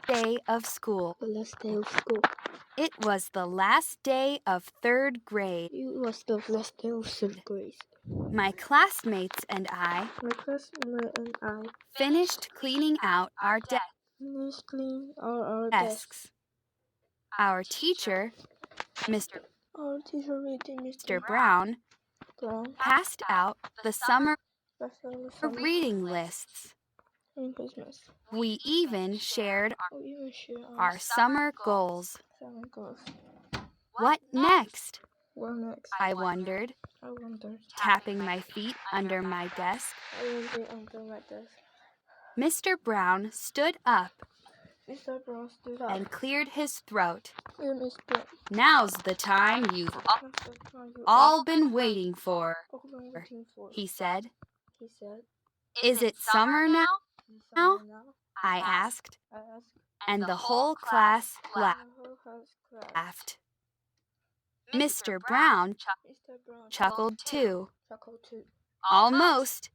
day of school. The last day of school. It was the last day of third grade. It was the last day of third grade. My classmates and I My classmate and I finished cleaning out our finished cleaning all our desks. Our teacher, Mr. Our teacher reading Brown, Brown passed out the summer summer reading lists. in Christmas. We even shared We even share our summer goals. summer goals. What next? What next? I wondered, I wondered. tapping my feet under my desk. I will be under my desk. Mr. Brown stood up Mr. Brown stood up and cleared his throat. and Mr. Now's the time you've all been waiting for, he said. Is it summer now? I asked, and the whole class laughed. Mr. Brown chuckled too. Almost,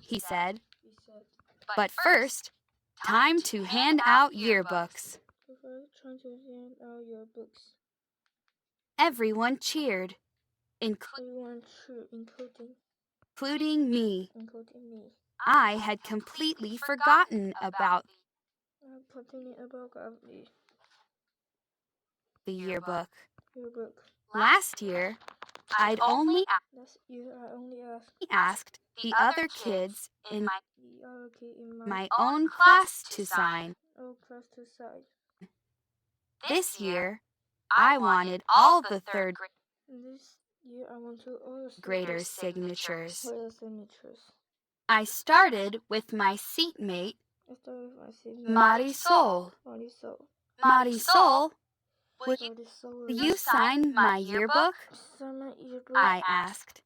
he said. But first, time to hand out yearbooks. Everyone cheered, including me. I had completely forgotten about the yearbook. Last year, I'd only asked the other kids in my own class to sign. This year, I wanted all the third graders' signatures. I started with my seatmate, Marisol. Marisol, will you sign my yearbook? I asked.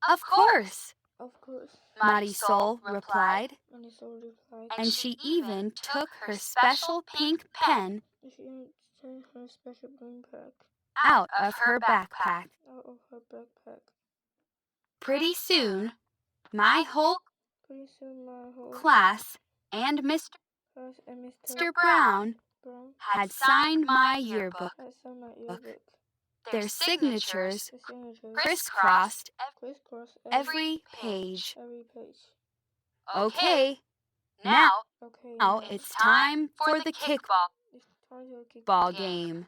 Of course, Marisol replied, and she even took her special pink pen out of her backpack. Pretty soon, my whole class and Mr. Brown had signed my yearbook. Their signatures crisscrossed every page. Okay, now it's time for the kickball game,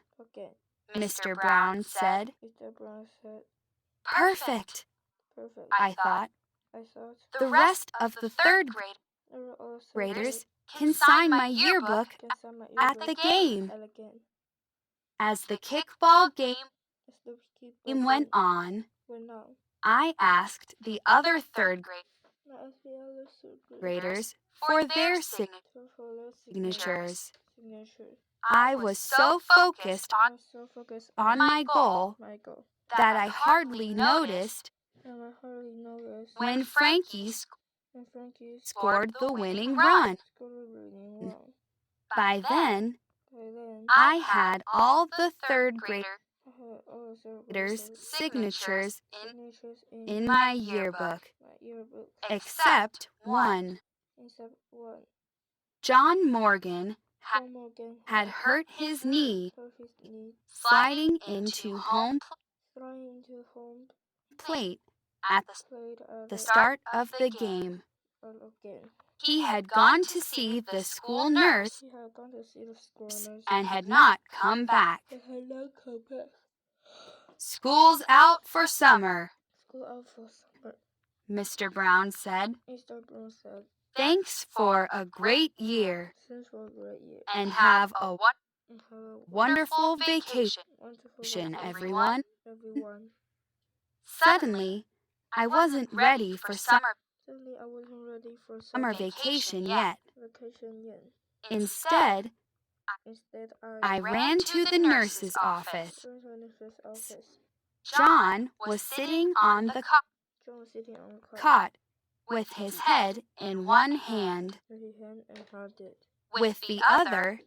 Mr. Brown said. Perfect, I thought. The rest of the third graders can sign my yearbook at the game. As the kickball game went on, I asked the other third graders for their signatures. I was so focused on my goal that I hardly noticed when Frankie scored the winning run. By then, I had all the third graders' signatures in my yearbook, except one. John Morgan had hurt his knee sliding into home plate at the start of the game. He had gone to see the school nurse and had not come back. School's out for summer, Mr. Brown said. Thanks for a great year, and have a wonderful vacation, everyone. Suddenly, I wasn't ready for summer vacation yet. Instead, I ran to the nurse's office. John was sitting on the cot with his head in one hand. With the other,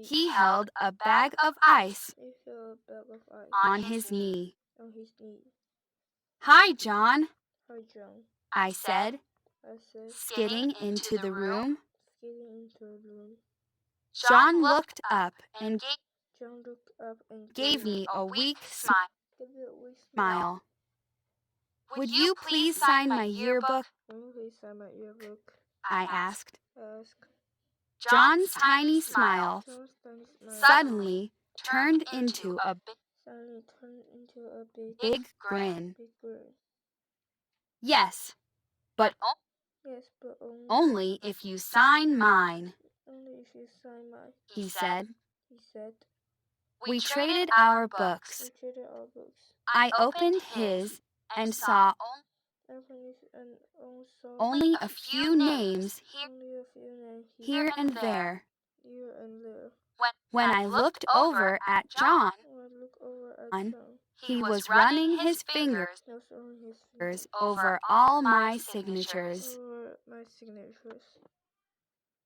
he held a bag of ice on his knee. Hi, John, I said, skidding into the room. getting into a room. John looked up and John looked up and gave me a weak gave me a weak smile. Would you please sign my yearbook? Will you please sign my yearbook? I asked. Ask. John's tiny smile John's tiny smile suddenly turned into a suddenly turned into a big grin. big grin. Yes, but Yes, but only if you sign mine, only if you sign mine, he said. he said. We traded our books. We traded our books. I opened his and saw And also only a few names only a few names here and there. here and there. When I looked over at John, When I look over at John, he was running his fingers he was running his fingers over all my signatures. over my signatures.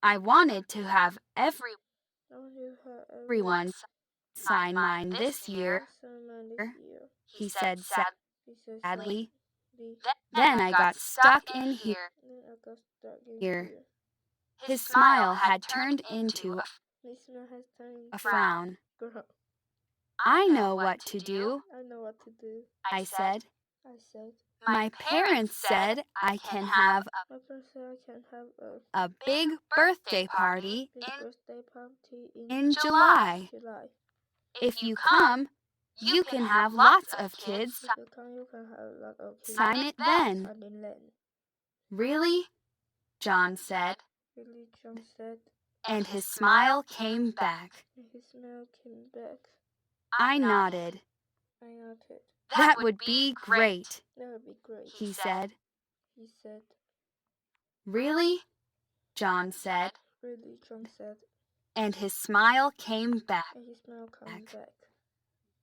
I wanted to have I want you to have everyone sign mine this year, sign mine this year. he said He said sadly. sadly. Then I got stuck in here. Then I got stuck in Here. here. His smile had turned into His smile has turned into a frown. frown. I know what to do, I know what to do. I said. I said. My parents said I can have My parents said I can have a big birthday party big birthday party in July. July. If you come, you can have lots of kids. If you come, you can have a lot of kids. Sign it then. Sign it then. Really? John said, Really, John said. and his smile came back. And his smile came back. I nodded. I nodded. That would be great, That would be great, he said. he said. Really? John said, Really, John said. and his smile came back. And his smile came back.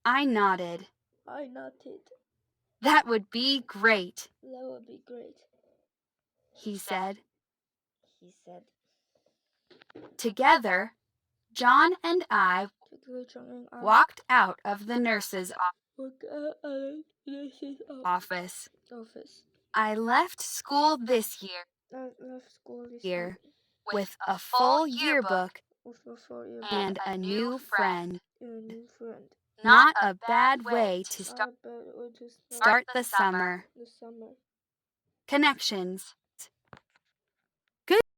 I nodded. I nodded. That would be great, That would be great, he said. he said. Together, John and I Together, John and I walked out of the nurse's walked out of the nurse's office. office. I left school this year I left school this year with a full yearbook with a full year and a new friend. and a new friend. Not a bad way to Not a bad way to start the summer. the summer. Connections.